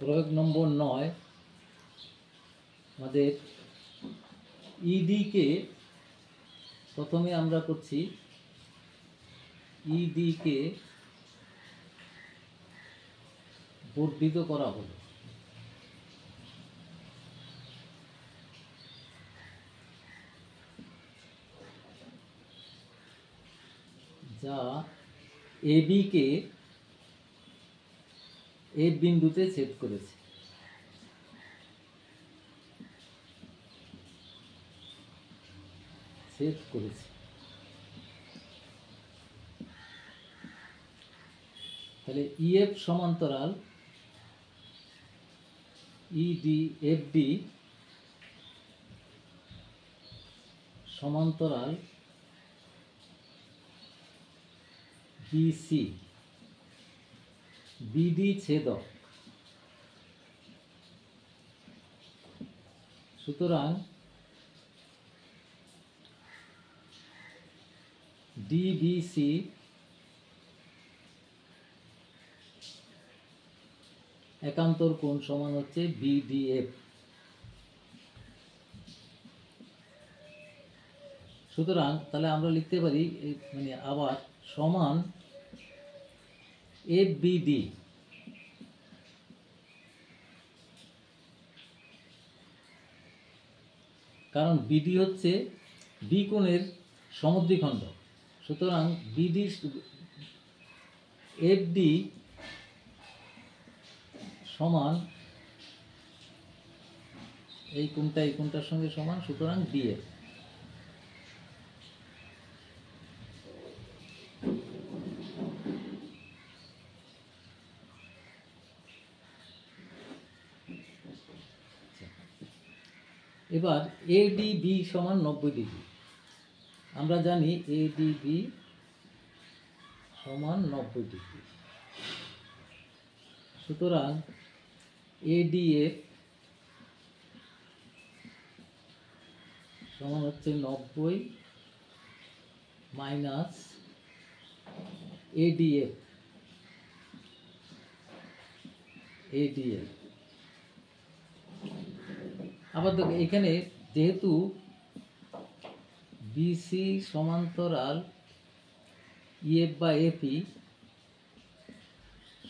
প্রয়োগ নম্বর 9 আমাদের ইডি কে প্রথমে আমরা করছি ইডি কে বর্ধিত করা হলো। যা এবি কে এ বিন্দুতে ছেদ করেছে। তাহলে ইএফ সমান্তরাল ইডি এফডি সমান্তরাল বিসি বিডি ছেদক। সুতরাং ডিবিসি একান্তর কোণ সমান হচ্ছে বিডিএফ। সুতরাং তাহলে আমরা লিখতে পারি মানে আবার সমান এফ বিডি কারণ বিডি হচ্ছে বি কোণের সমদ্বিখণ্ড। সুতরাং বিডি এফডি সমান এই কোণটার সঙ্গে সমান, সুতরাং ডিএফ। এবার এডিবি সমান 90 ডিগ্রি। আমরা জানি এডিবি সমান 90 ডিগ্রি। সুতরাং এডিএফ সমান হচ্ছে 90 মাইনাস এডিএফ। আবার দেখো এখানে যেহেতু বিসি সমান্তরাল ইএফ বা এফই,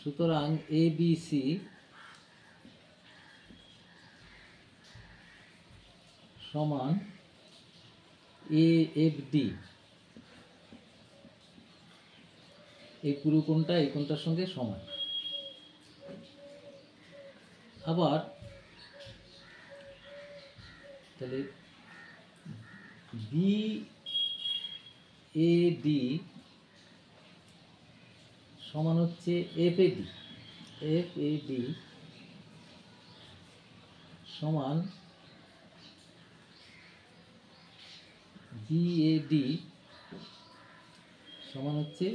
সুতরাং এবিসি সমান এএফডি। এই পুরো কোণটা এই কোণটার সঙ্গে সমান। আবার তাহলে বিএডি সমান হচ্ছে এফএডি সমান বিএডি সমান হচ্ছে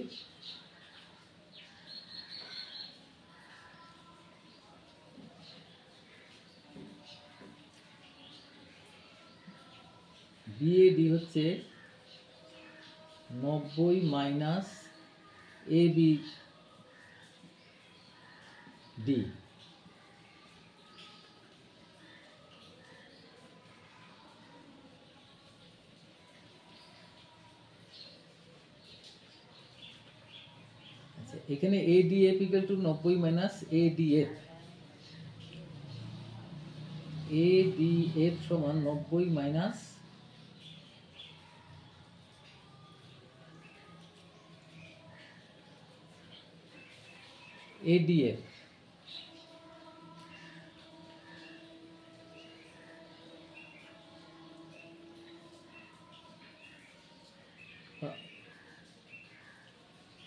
বিএডি হচ্ছে 90 মাইনাস এবিডি। আচ্ছা, এখানে ADF equal to 90 minus ADF. ADF সমান 90 মাইনাস এডিএফ।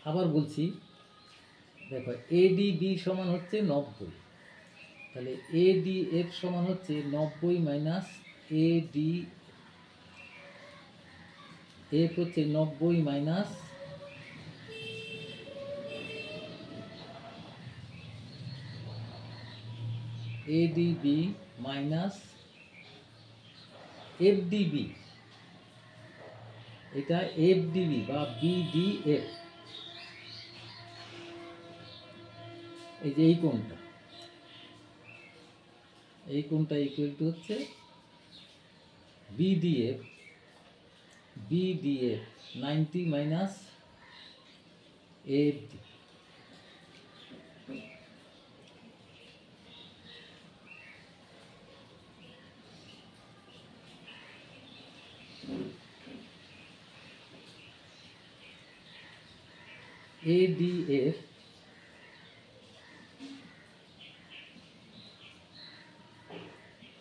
আবার বলছি, দেখো এডিবি সমান হচ্ছে 90, তাহলে এডিএফ সমান হচ্ছে 90 মাইনাস এডিএফ হচ্ছে 90 মাইনাস এডিবি মাইনাস এফডিবি। এটা এফডিবি বা বিডিএফ। এই যে এই কোণটা এই কোণটা ইকুয়াল টু হচ্ছে BDF 90 মাইনাস AFD। ADF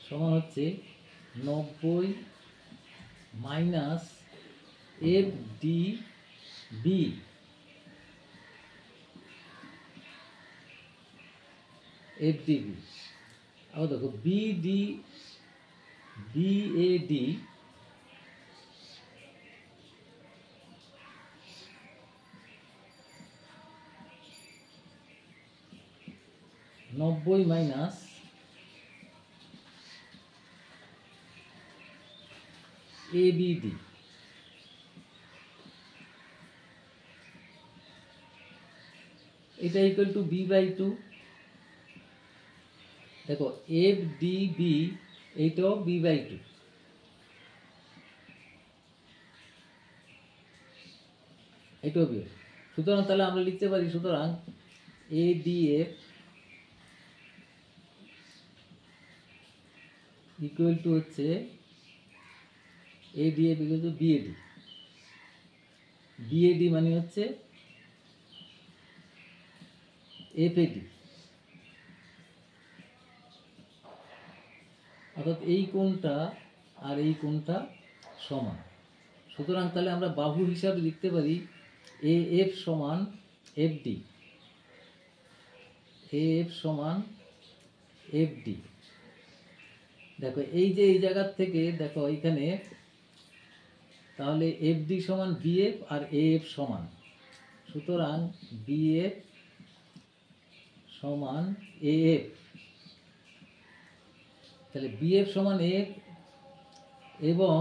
সমান হচ্ছে 90 মাইনাস FDB। আবার দেখো BAD নব্বই মাইনাস ABD। এটা ইকুয়াল টু B/2। দেখো FDB এইটাও B/2। এটাও B। সুতরাং তাহলে আমরা লিখতে পারি, সুতরাং ADF ইকুয়াল টু হচ্ছে ADF equal to BAD। BAD মানে হচ্ছে FAD, অর্থাৎ এই কোণটা আর এই কোণটা সমান। সুতরাং তাহলে আমরা বাহু হিসাবে লিখতে পারি AF সমান FD, AF সমান FD। দেখো এই যে এই জায়গার থেকে দেখো এইখানে, তাহলে FD সমান BF আর AF সমান, সুতরাং BF সমান AF। তাহলে BF সমান F এবং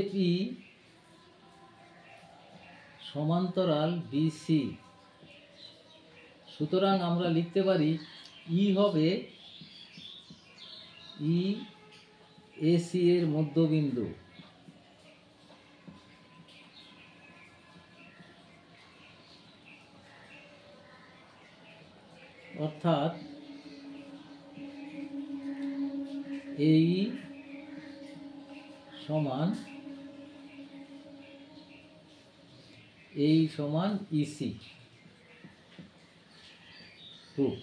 FE সমান্তরাল BC। সুতরাং আমরা লিখতে পারি E হবে EAC এর মধ্যবিন্দু, অর্থাৎ AE সমান EC। প্রুফ।